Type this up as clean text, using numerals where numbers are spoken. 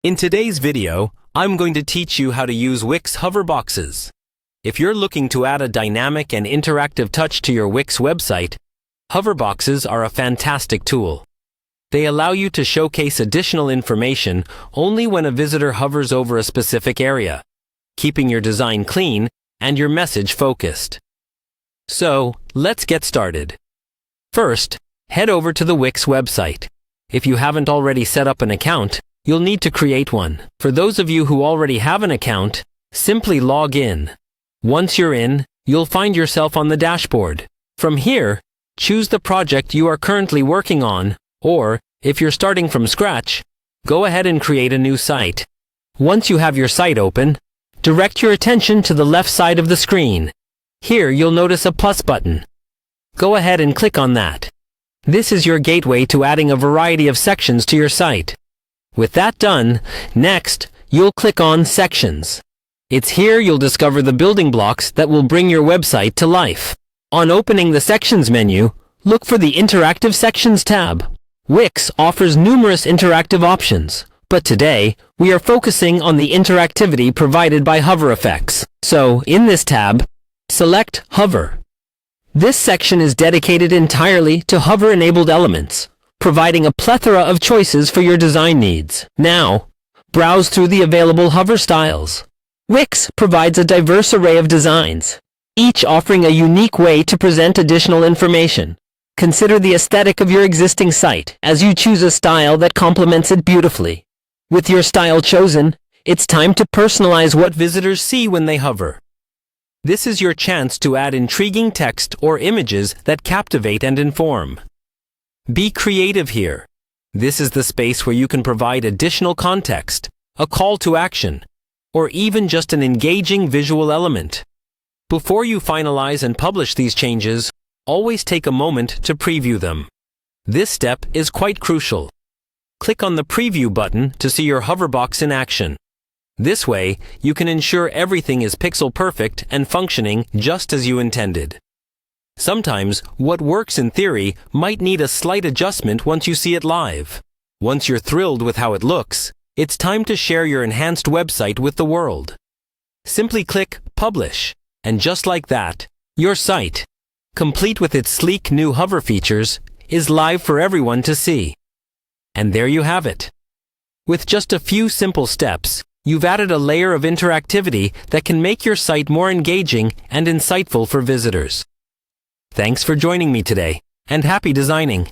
In today's video, I'm going to teach you how to use Wix hoverboxes. If you're looking to add a dynamic and interactive touch to your Wix website, hoverboxes are a fantastic tool. They allow you to showcase additional information only when a visitor hovers over a specific area, keeping your design clean and your message focused. So, let's get started. First, head over to the Wix website. If you haven't already set up an account, you'll need to create one. For those of you who already have an account, simply log in. Once you're in, you'll find yourself on the dashboard. From here, choose the project you are currently working on, or, if you're starting from scratch, go ahead and create a new site. Once you have your site open, direct your attention to the left side of the screen. Here you'll notice a plus button. Go ahead and click on that. This is your gateway to adding a variety of sections to your site. With that done, next, you'll click on Sections. It's here you'll discover the building blocks that will bring your website to life. On opening the Sections menu, look for the Interactive Sections tab. Wix offers numerous interactive options, but today, we are focusing on the interactivity provided by hover effects. So, in this tab, select Hover. This section is dedicated entirely to hover-enabled elements, providing a plethora of choices for your design needs. Now, browse through the available hover styles. Wix provides a diverse array of designs, each offering a unique way to present additional information. Consider the aesthetic of your existing site as you choose a style that complements it beautifully. With your style chosen, it's time to personalize what visitors see when they hover. This is your chance to add intriguing text or images that captivate and inform. Be creative here. This is the space where you can provide additional context, a call to action, or even just an engaging visual element. Before you finalize and publish these changes, always take a moment to preview them. This step is quite crucial. Click on the Preview button to see your hoverbox in action. This way, you can ensure everything is pixel perfect and functioning just as you intended. Sometimes, what works in theory might need a slight adjustment once you see it live. Once you're thrilled with how it looks, it's time to share your enhanced website with the world. Simply click Publish, and just like that, your site, complete with its sleek new hover features, is live for everyone to see. And there you have it. With just a few simple steps, you've added a layer of interactivity that can make your site more engaging and insightful for visitors. Thanks for joining me today, and happy designing!